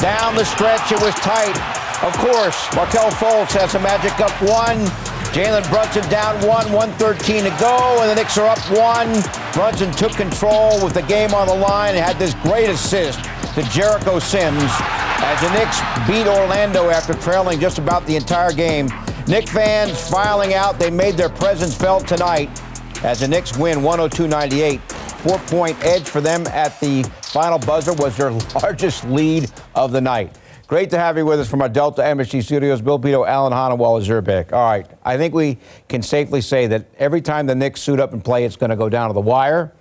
Down the stretch, it was tight. Of course, Markelle Fultz has the Magic up 1. Jalen Brunson down 1:13 to go, and the Knicks are up 1. Brunson took control with the game on the line and had this great assist to Jericho Sims as the Knicks beat Orlando after trailing just about the entire game. Knicks fans filing out. They made their presence felt tonight as the Knicks win 102-98. 4-point edge for them at the final buzzer was their largest lead of the night. Great to have you with us from our Delta MSG studios. Bill Pito, Alan Hahn, and Wally Zerbeck. All right, I think we can safely say that every time the Knicks suit up and play, it's going to go down to the wire.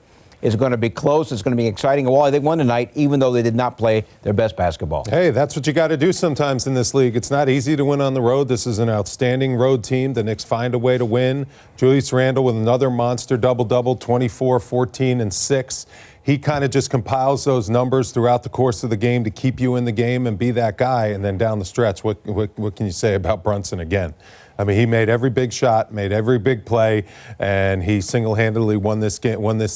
It's going to be close. It's going to be exciting. Wally, they won tonight, even though they did not play their best basketball. Hey, that's what you got to do sometimes in this league. It's not easy to win on the road. This is an outstanding road team. The Knicks find a way to win. Julius Randle with another monster double-double, 24, 14, and 6. He kind of just compiles those numbers throughout the course of the game to keep you in the game and be that guy. And then down the stretch, what can you say about Brunson again? I mean, he made every big shot, made every big play, and he single-handedly won this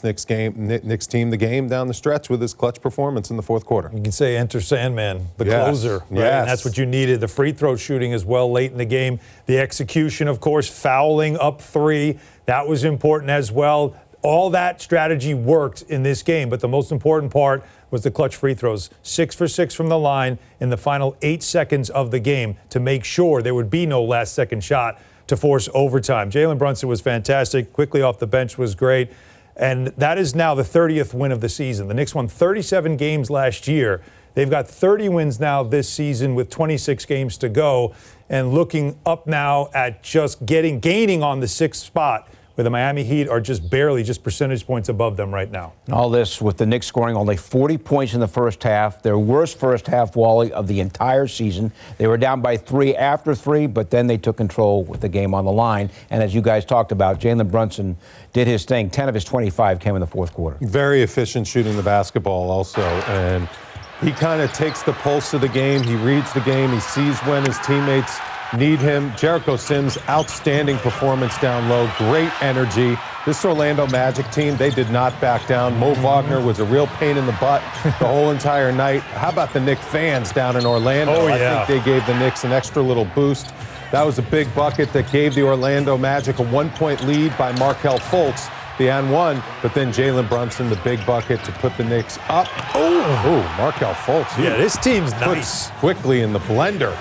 Knicks team the game down the stretch with his clutch performance in the fourth quarter. You can say enter Sandman, the closer. Right? Yes. And that's what you needed. The free throw shooting as well late in the game. The execution, of course, fouling up 3. That was important as well. All that strategy worked in this game, but the most important part was the clutch free throws. 6 for 6 from the line in the final 8 seconds of the game to make sure there would be no last-second shot to force overtime. Jalen Brunson was fantastic. Quickly off the bench was great. And that is now the 30th win of the season. The Knicks won 37 games last year. They've got 30 wins now this season with 26 games to go, and looking up now at just gaining on the 6th spot, where the Miami Heat are just barely percentage points above them right now. And all this with the Knicks scoring only 40 points in the first half, their worst first half, Wally, of the entire season. They were down by 3 after 3, but then they took control with the game on the line. And as you guys talked about, Jalen Brunson did his thing. 10 of his 25 came in the fourth quarter. Very efficient shooting the basketball also. And he kind of takes the pulse of the game. He reads the game. He sees when his teammates need him. Jericho Sims, outstanding performance down low, great energy. This Orlando Magic team, they did not back down. Mo Wagner was a real pain in the butt the whole entire night. How about the Knicks fans down in Orlando? Oh, yeah. I think they gave the Knicks an extra little boost. That was a big bucket that gave the Orlando Magic a 1-point lead by Markelle Fultz, the and-1, but then Jalen Brunson, the big bucket to put the Knicks up. Oh, Markelle Fultz. Yeah, this team's nice. Quickly in the blender.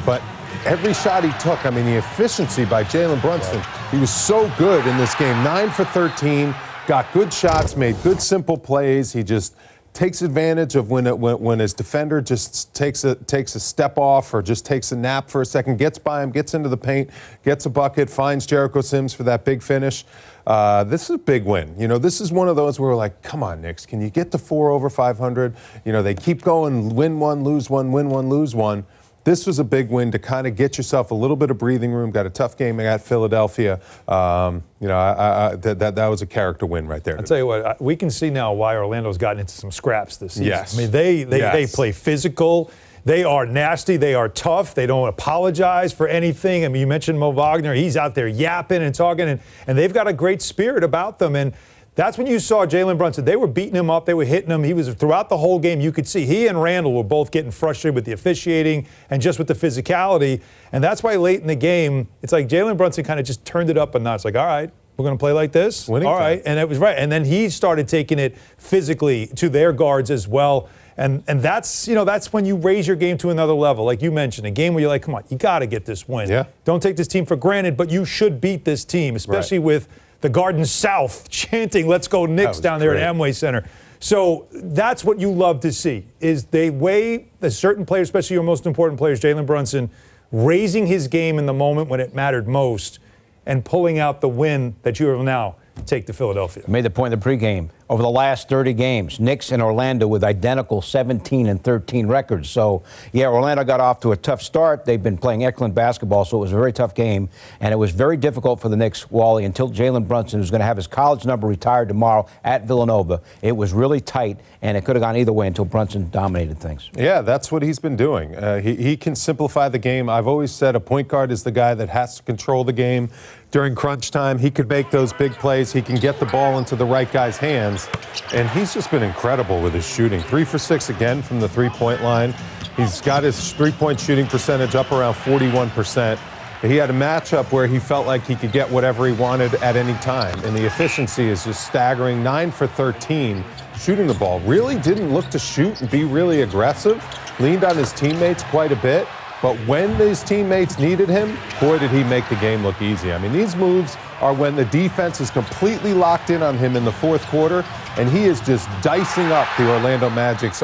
But every shot he took, I mean, the efficiency by Jalen Brunson, he was so good in this game. 9 for 13, got good shots, made good simple plays. He just takes advantage of when his defender just takes a step off or just takes a nap for a second, gets by him, gets into the paint, gets a bucket, finds Jericho Sims for that big finish. This is a big win. You know, this is one of those where we're like, come on, Knicks, can you get to 4 over 500? You know, they keep going, win one, lose one, win one, lose one. This was a big win to kind of get yourself a little bit of breathing room. Got a tough game at Philadelphia. That was a character win right there. I'll tell you what, we can see now why Orlando's gotten into some scraps this season. Yes. I mean, they play physical. They are nasty. They are tough. They don't apologize for anything. I mean, you mentioned Mo Wagner. He's out there yapping and talking, and they've got a great spirit about them. And that's when you saw Jalen Brunson. They were beating him up. They were hitting him. He was throughout the whole game. You could see he and Randle were both getting frustrated with the officiating and just with the physicality. And that's why late in the game, it's like Jalen Brunson kind of just turned it up a notch. Like, all right, we're going to play like this. Winning all right. time. And it was right. And then he started taking it physically to their guards as well. And that's, you know, that's when you raise your game to another level. Like you mentioned, a game where you're like, come on, you got to get this win. Yeah. Don't take this team for granted, but you should beat this team, especially with the Garden South chanting, let's go Knicks down there at Amway Center. So that's what you love to see, is they weigh the certain players, especially your most important players, Jalen Brunson, raising his game in the moment when it mattered most and pulling out the win that you will now take to Philadelphia. I made the point in the pregame. Over the last 30 games, Knicks and Orlando with identical 17-13 records. So, yeah, Orlando got off to a tough start. They've been playing excellent basketball, so it was a very tough game. And it was very difficult for the Knicks, Wally, until Jalen Brunson, who's going to have his college number retired tomorrow at Villanova. It was really tight, and it could have gone either way until Brunson dominated things. Yeah, that's what he's been doing. He can simplify the game. I've always said a point guard is the guy that has to control the game. During crunch time, he could make those big plays. He can get the ball into the right guy's hands. And he's just been incredible with his shooting. 3 for 6 again from the three-point line. He's got his three-point shooting percentage up around 41%. He had a matchup where he felt like he could get whatever he wanted at any time, and the efficiency is just staggering. 9 for 13 shooting the ball. Really didn't look to shoot and be really aggressive. Leaned on his teammates quite a bit, but when his teammates needed him, boy, did he make the game look easy. I mean, these moves are when the defense is completely locked in on him in the fourth quarter, and he is just dicing up the Orlando Magic's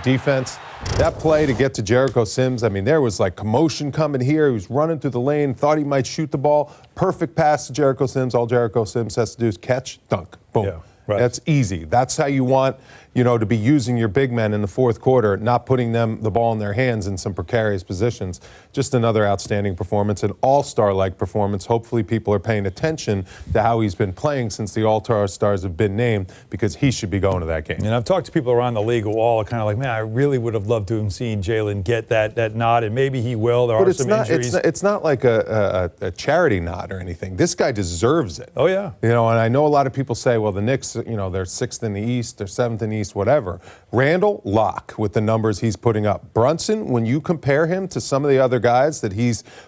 defense. That play to get to Jericho Sims, I mean, there was like commotion coming here. He was running through the lane, thought he might shoot the ball. Perfect pass to Jericho Sims. All Jericho Sims has to do is catch, dunk, boom. Yeah, right. That's easy. That's how you want, to be using your big men in the fourth quarter, not putting the ball in their hands in some precarious positions. Just another outstanding performance, an all-star-like performance. Hopefully people are paying attention to how he's been playing since the all-star stars have been named, because he should be going to that game. And I've talked to people around the league who all are kind of like, man, I really would have loved to have seen Jalen get that nod, and maybe he will. There are some injuries. It's not like a charity nod or anything. This guy deserves it. Oh, yeah. And I know a lot of people say, well, the Knicks, they're 6th in the East, they're 7th in the East, whatever. Randle, lock with the numbers he's putting up. Brunson, when you compare him to some of the other guys that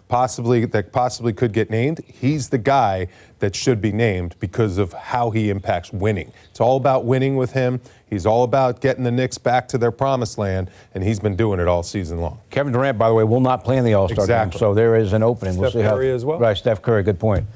possibly could get named, he's the guy that should be named because of how he impacts winning. It's all about winning with him. He's all about getting the Knicks back to their promised land, and he's been doing it all season long. Kevin Durant, by the way, will not play in the All-Star game, so there is an opening. Steph Curry as well. Right, Steph Curry, good point.